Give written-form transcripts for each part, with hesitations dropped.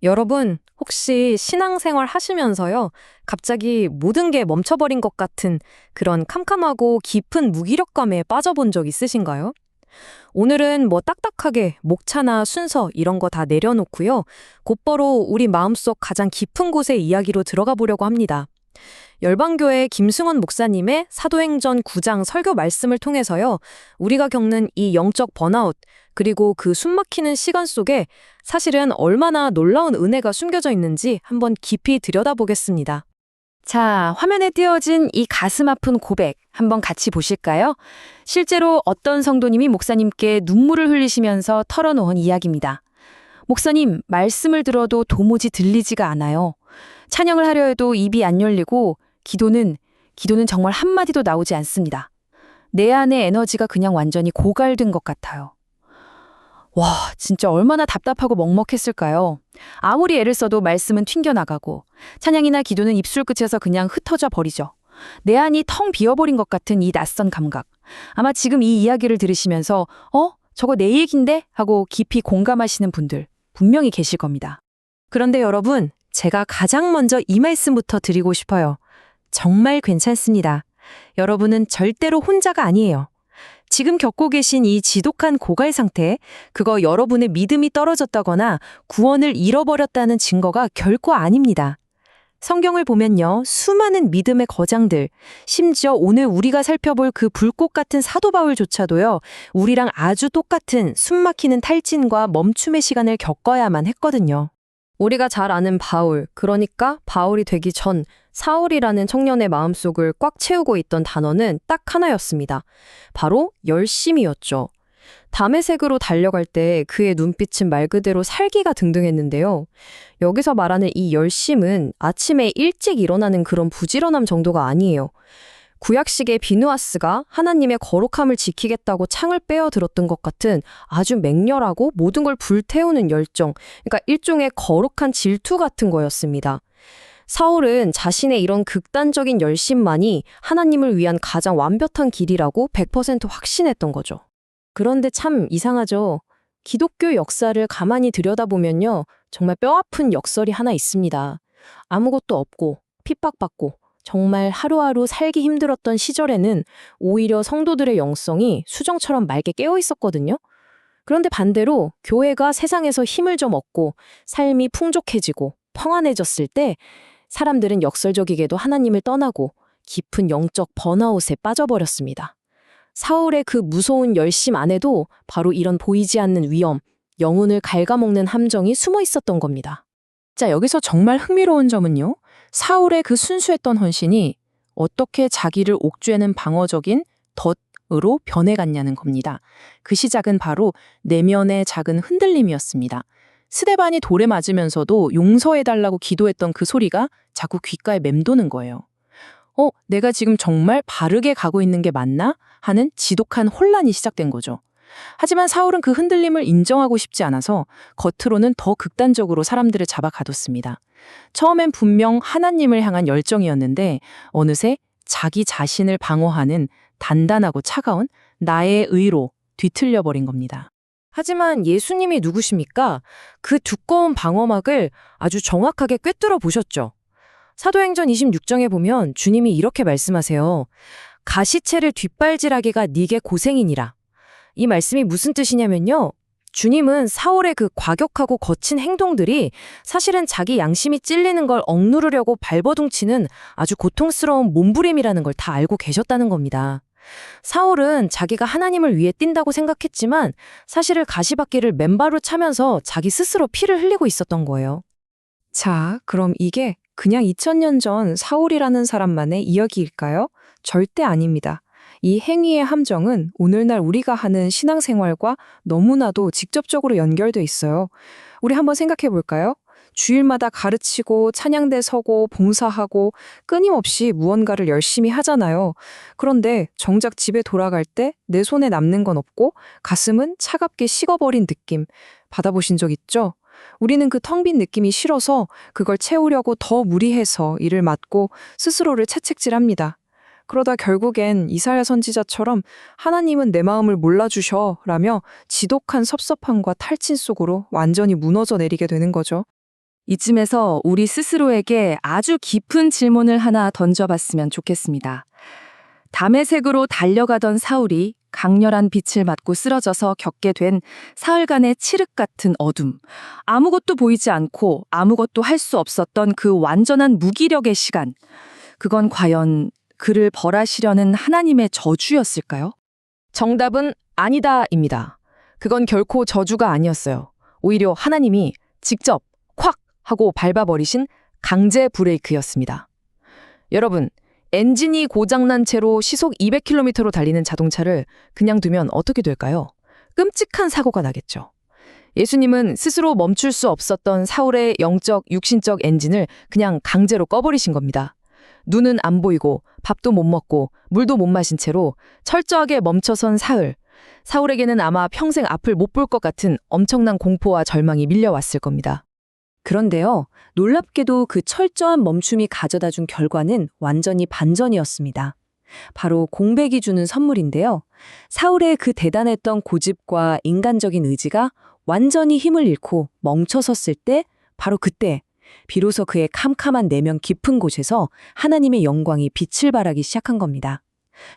여러분, 혹시 신앙생활 하시면서요, 갑자기 모든 게 멈춰버린 것 같은 그런 캄캄하고 깊은 무기력감에 빠져본 적 있으신가요? 오늘은 뭐 딱딱하게 목차나 순서 이런 거 다 내려놓고요, 곧바로 우리 마음속 가장 깊은 곳의 이야기로 들어가 보려고 합니다. 열방교회 김승원 목사님의 사도행전 9장 설교 말씀을 통해서요, 우리가 겪는 이 영적 번아웃, 그리고 그 숨막히는 시간 속에 사실은 얼마나 놀라운 은혜가 숨겨져 있는지 한번 깊이 들여다보겠습니다. 자, 화면에 띄어진 이 가슴 아픈 고백 한번 같이 보실까요? 실제로 어떤 성도님이 목사님께 눈물을 흘리시면서 털어놓은 이야기입니다. 목사님, 말씀을 들어도 도무지 들리지가 않아요. 찬양을 하려 해도 입이 안 열리고 기도는 정말 한마디도 나오지 않습니다. 내 안의 에너지가 그냥 완전히 고갈된 것 같아요. 와, 진짜 얼마나 답답하고 먹먹했을까요? 아무리 애를 써도 말씀은 튕겨나가고 찬양이나 기도는 입술 끝에서 그냥 흩어져 버리죠. 내 안이 텅 비어버린 것 같은 이 낯선 감각. 아마 지금 이 이야기를 들으시면서 저거 내 얘긴데? 하고 깊이 공감하시는 분들 분명히 계실 겁니다. 그런데 여러분, 제가 가장 먼저 이 말씀부터 드리고 싶어요. 정말 괜찮습니다. 여러분은 절대로 혼자가 아니에요. 지금 겪고 계신 이 지독한 고갈 상태, 그거 여러분의 믿음이 떨어졌다거나 구원을 잃어버렸다는 증거가 결코 아닙니다. 성경을 보면요, 수많은 믿음의 거장들, 심지어 오늘 우리가 살펴볼 그 불꽃 같은 사도 바울조차도요, 우리랑 아주 똑같은 숨막히는 탈진과 멈춤의 시간을 겪어야만 했거든요. 우리가 잘 아는 바울, 그러니까 바울이 되기 전 사울이라는 청년의 마음속을 꽉 채우고 있던 단어는 딱 하나였습니다. 바로 열심이었죠. 담에색으로 달려갈 때 그의 눈빛은 말 그대로 살기가 등등했는데요. 여기서 말하는 이 열심은 아침에 일찍 일어나는 그런 부지런함 정도가 아니에요. 구약식의 비누아스가 하나님의 거룩함을 지키겠다고 창을 빼어 들었던 것 같은 아주 맹렬하고 모든 걸 불태우는 열정, 그러니까 일종의 거룩한 질투 같은 거였습니다. 사울은 자신의 이런 극단적인 열심만이 하나님을 위한 가장 완벽한 길이라고 100% 확신했던 거죠. 그런데 참 이상하죠. 기독교 역사를 가만히 들여다보면요, 정말 뼈아픈 역설이 하나 있습니다. 아무것도 없고 핍박받고 정말 하루하루 살기 힘들었던 시절에는 오히려 성도들의 영성이 수정처럼 맑게 깨어 있었거든요. 그런데 반대로 교회가 세상에서 힘을 좀 얻고 삶이 풍족해지고 평안해졌을 때 사람들은 역설적이게도 하나님을 떠나고 깊은 영적 번아웃에 빠져버렸습니다. 사울의 그 무서운 열심 안에도 바로 이런 보이지 않는 위험, 영혼을 갉아먹는 함정이 숨어 있었던 겁니다. 자, 여기서 정말 흥미로운 점은요, 사울의 그 순수했던 헌신이 어떻게 자기를 옥죄는 방어적인 덫으로 변해갔냐는 겁니다. 그 시작은 바로 내면의 작은 흔들림이었습니다. 스데반이 돌에 맞으면서도 용서해달라고 기도했던 그 소리가 자꾸 귓가에 맴도는 거예요. 내가 지금 정말 바르게 가고 있는 게 맞나? 하는 지독한 혼란이 시작된 거죠. 하지만 사울은 그 흔들림을 인정하고 싶지 않아서 겉으로는 더 극단적으로 사람들을 잡아 가뒀습니다. 처음엔 분명 하나님을 향한 열정이었는데 어느새 자기 자신을 방어하는 단단하고 차가운 나의 의로 뒤틀려버린 겁니다. 하지만 예수님이 누구십니까? 그 두꺼운 방어막을 아주 정확하게 꿰뚫어 보셨죠. 사도행전 26장에 보면 주님이 이렇게 말씀하세요. 가시채를 뒷발질하기가 네게 고생이니라. 이 말씀이 무슨 뜻이냐면요, 주님은 사울의 그 과격하고 거친 행동들이 사실은 자기 양심이 찔리는 걸 억누르려고 발버둥치는 아주 고통스러운 몸부림이라는 걸 다 알고 계셨다는 겁니다. 사울은 자기가 하나님을 위해 뛴다고 생각했지만 사실은 가시밭길을 맨발로 차면서 자기 스스로 피를 흘리고 있었던 거예요. 자, 그럼 이게 그냥 2000년 전 사울이라는 사람만의 이야기일까요? 절대 아닙니다. 이 행위의 함정은 오늘날 우리가 하는 신앙생활과 너무나도 직접적으로 연결돼 있어요. 우리 한번 생각해 볼까요? 주일마다 가르치고 찬양대 서고 봉사하고 끊임없이 무언가를 열심히 하잖아요. 그런데 정작 집에 돌아갈 때 내 손에 남는 건 없고 가슴은 차갑게 식어버린 느낌 받아보신 적 있죠? 우리는 그 텅 빈 느낌이 싫어서 그걸 채우려고 더 무리해서 일을 맡고 스스로를 채찍질합니다. 그러다 결국엔 이사야 선지자처럼 하나님은 내 마음을 몰라주셔 라며 지독한 섭섭함과 탈진 속으로 완전히 무너져 내리게 되는 거죠. 이쯤에서 우리 스스로에게 아주 깊은 질문을 하나 던져봤으면 좋겠습니다. 담에색으로 달려가던 사울이 강렬한 빛을 맞고 쓰러져서 겪게 된 사흘간의 칠흑 같은 어둠, 아무것도 보이지 않고 아무것도 할 수 없었던 그 완전한 무기력의 시간, 그건 과연 그를 벌하시려는 하나님의 저주였을까요? 정답은 아니다입니다. 그건 결코 저주가 아니었어요. 오히려 하나님이 직접 콱 하고 밟아버리신 강제 브레이크였습니다. 여러분, 엔진이 고장난 채로 시속 200km로 달리는 자동차를 그냥 두면 어떻게 될까요? 끔찍한 사고가 나겠죠. 예수님은 스스로 멈출 수 없었던 사울의 영적, 육신적 엔진을 그냥 강제로 꺼버리신 겁니다. 눈은 안 보이고 밥도 못 먹고 물도 못 마신 채로 철저하게 멈춰선 사울에게는 아마 평생 앞을 못 볼 것 같은 엄청난 공포와 절망이 밀려왔을 겁니다. 그런데요, 놀랍게도 그 철저한 멈춤이 가져다 준 결과는 완전히 반전이었습니다. 바로 공백이 주는 선물인데요. 사울의 그 대단했던 고집과 인간적인 의지가 완전히 힘을 잃고 멈춰섰을 때, 바로 그때 비로소 그의 캄캄한 내면 깊은 곳에서 하나님의 영광이 빛을 발하기 시작한 겁니다.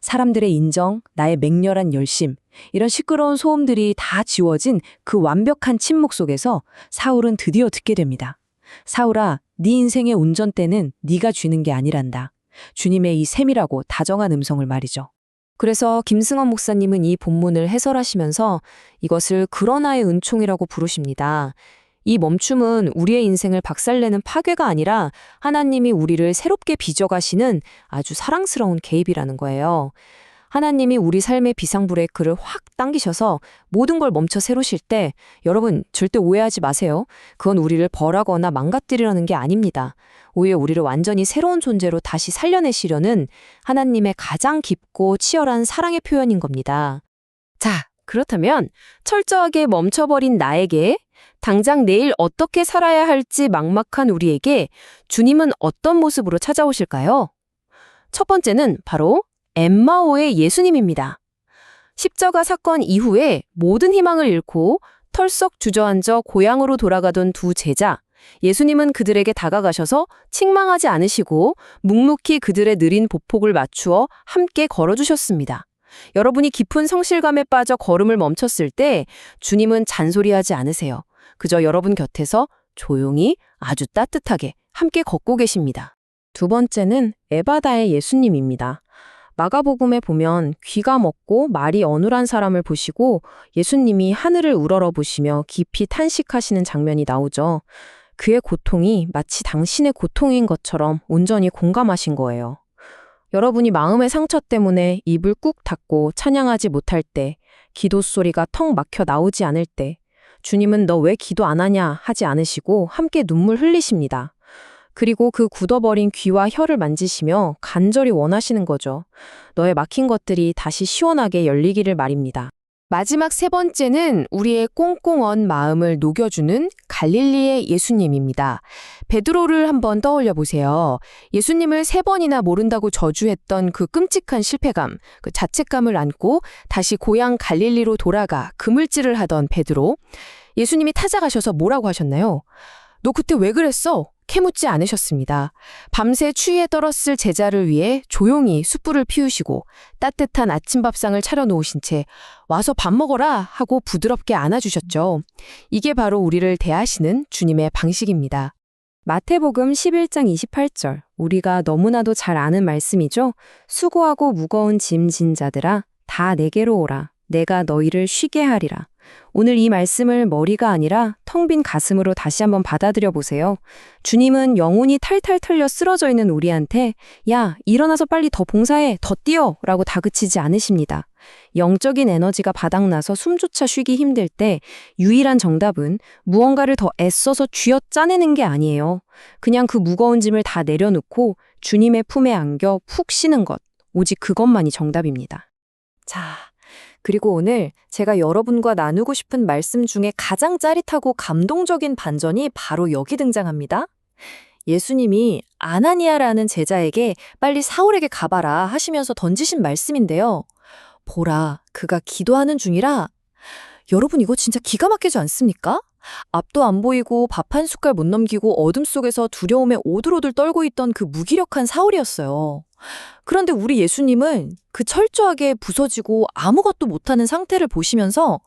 사람들의 인정, 나의 맹렬한 열심, 이런 시끄러운 소음들이 다 지워진 그 완벽한 침묵 속에서 사울은 드디어 듣게 됩니다. 사울아, 네 인생의 운전대는 네가 쥐는 게 아니란다. 주님의 이 세밀하고 다정한 음성을 말이죠. 그래서 김승원 목사님은 이 본문을 해설하시면서 이것을 그러나의 은총이라고 부르십니다. 이 멈춤은 우리의 인생을 박살내는 파괴가 아니라 하나님이 우리를 새롭게 빚어가시는 아주 사랑스러운 개입이라는 거예요. 하나님이 우리 삶의 비상브레이크를 확 당기셔서 모든 걸 멈춰 세우실 때 여러분 절대 오해하지 마세요. 그건 우리를 벌하거나 망가뜨리려는 게 아닙니다. 오히려 우리를 완전히 새로운 존재로 다시 살려내시려는 하나님의 가장 깊고 치열한 사랑의 표현인 겁니다. 자, 그렇다면 철저하게 멈춰버린 나에게 당장 내일 어떻게 살아야 할지 막막한 우리에게 주님은 어떤 모습으로 찾아오실까요? 첫 번째는 바로 엠마오의 예수님입니다. 십자가 사건 이후에 모든 희망을 잃고 털썩 주저앉아 고향으로 돌아가던 두 제자, 예수님은 그들에게 다가가셔서 책망하지 않으시고 묵묵히 그들의 느린 보폭을 맞추어 함께 걸어주셨습니다. 여러분이 깊은 성실감에 빠져 걸음을 멈췄을 때 주님은 잔소리하지 않으세요. 그저 여러분 곁에서 조용히 아주 따뜻하게 함께 걷고 계십니다. 두 번째는 에바다의 예수님입니다. 마가복음에 보면 귀가 먹고 말이 어눌한 사람을 보시고 예수님이 하늘을 우러러 보시며 깊이 탄식하시는 장면이 나오죠. 그의 고통이 마치 당신의 고통인 것처럼 온전히 공감하신 거예요. 여러분이 마음의 상처 때문에 입을 꾹 닫고 찬양하지 못할 때, 기도 소리가 턱 막혀 나오지 않을 때, 주님은 너 왜 기도 안 하냐 하지 않으시고 함께 눈물 흘리십니다. 그리고 그 굳어버린 귀와 혀를 만지시며 간절히 원하시는 거죠. 너의 막힌 것들이 다시 시원하게 열리기를 말입니다. 마지막 세 번째는 우리의 꽁꽁 언 마음을 녹여주는 갈릴리의 예수님입니다. 베드로를 한번 떠올려 보세요. 예수님을 3번이나 모른다고 저주했던 그 끔찍한 실패감, 그 자책감을 안고 다시 고향 갈릴리로 돌아가 그물질을 하던 베드로. 예수님이 찾아가셔서 뭐라고 하셨나요? 너 그때 왜 그랬어? 캐묻지 않으셨습니다. 밤새 추위에 떨었을 제자를 위해 조용히 숯불을 피우시고 따뜻한 아침밥상을 차려놓으신 채 와서 밥 먹어라 하고 부드럽게 안아주셨죠. 이게 바로 우리를 대하시는 주님의 방식입니다. 마태복음 11장 28절, 우리가 너무나도 잘 아는 말씀이죠. 수고하고 무거운 짐 진 자들아, 다 내게로 오라. 내가 너희를 쉬게 하리라. 오늘 이 말씀을 머리가 아니라 텅 빈 가슴으로 다시 한번 받아들여 보세요. 주님은 영혼이 탈탈 털려 쓰러져 있는 우리한테 야, 일어나서 빨리 더 봉사해, 더 뛰어 라고 다그치지 않으십니다. 영적인 에너지가 바닥나서 숨조차 쉬기 힘들 때 유일한 정답은 무언가를 더 애써서 쥐어 짜내는 게 아니에요. 그냥 그 무거운 짐을 다 내려놓고 주님의 품에 안겨 푹 쉬는 것, 오직 그것만이 정답입니다. 자, 그리고 오늘 제가 여러분과 나누고 싶은 말씀 중에 가장 짜릿하고 감동적인 반전이 바로 여기 등장합니다. 예수님이 아나니아라는 제자에게 빨리 사울에게 가봐라 하시면서 던지신 말씀인데요. 보라, 그가 기도하는 중이라. 여러분 이거 진짜 기가 막히지 않습니까? 앞도 안 보이고 밥 한 숟갈 못 넘기고 어둠 속에서 두려움에 오들오들 떨고 있던 그 무기력한 사울이었어요. 그런데 우리 예수님은 그 철저하게 부서지고 아무것도 못하는 상태를 보시면서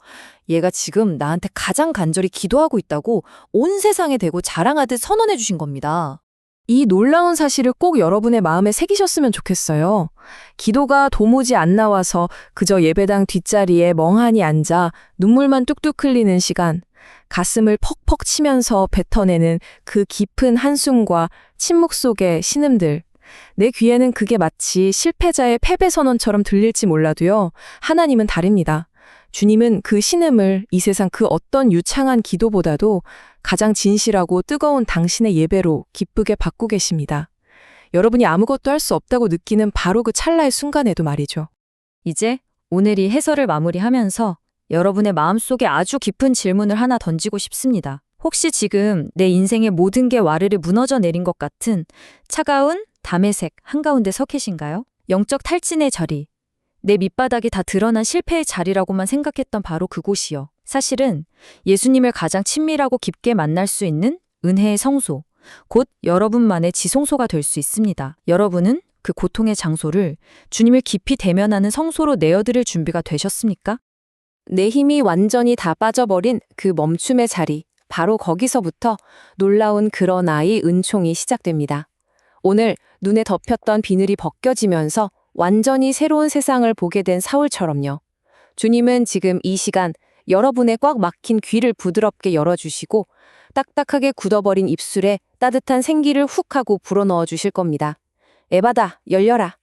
얘가 지금 나한테 가장 간절히 기도하고 있다고 온 세상에 대고 자랑하듯 선언해 주신 겁니다. 이 놀라운 사실을 꼭 여러분의 마음에 새기셨으면 좋겠어요. 기도가 도무지 안 나와서 그저 예배당 뒷자리에 멍하니 앉아 눈물만 뚝뚝 흘리는 시간, 가슴을 퍽퍽 치면서 뱉어내는 그 깊은 한숨과 침묵 속의 신음들. 내 귀에는 그게 마치 실패자의 패배 선언처럼 들릴지 몰라도요. 하나님은 다릅니다. 주님은 그 신음을 이 세상 그 어떤 유창한 기도보다도 가장 진실하고 뜨거운 당신의 예배로 기쁘게 받고 계십니다. 여러분이 아무것도 할 수 없다고 느끼는 바로 그 찰나의 순간에도 말이죠. 이제 오늘 이 해설을 마무리하면서 여러분의 마음속에 아주 깊은 질문을 하나 던지고 싶습니다. 혹시 지금 내 인생의 모든 게 와르르 무너져 내린 것 같은 차가운 담의 색 한가운데 서 계신가요? 영적 탈진의 자리, 내 밑바닥이 다 드러난 실패의 자리라고만 생각했던 바로 그곳이요. 사실은 예수님을 가장 친밀하고 깊게 만날 수 있는 은혜의 성소, 곧 여러분만의 지성소가 될 수 있습니다. 여러분은 그 고통의 장소를 주님을 깊이 대면하는 성소로 내어드릴 준비가 되셨습니까? 내 힘이 완전히 다 빠져버린 그 멈춤의 자리, 바로 거기서부터 놀라운 그러나의 은총이 시작됩니다. 오늘 눈에 덮였던 비늘이 벗겨지면서 완전히 새로운 세상을 보게 된 사울처럼요. 주님은 지금 이 시간 여러분의 꽉 막힌 귀를 부드럽게 열어주시고 딱딱하게 굳어버린 입술에 따뜻한 생기를 훅 하고 불어넣어 주실 겁니다. 에바다, 열려라.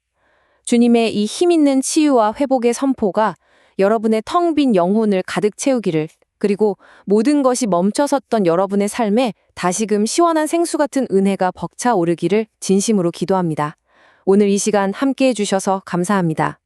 주님의 이 힘있는 치유와 회복의 선포가 여러분의 텅 빈 영혼을 가득 채우기를, 그리고 모든 것이 멈춰섰던 여러분의 삶에 다시금 시원한 생수 같은 은혜가 벅차오르기를 진심으로 기도합니다. 오늘 이 시간 함께해 주셔서 감사합니다.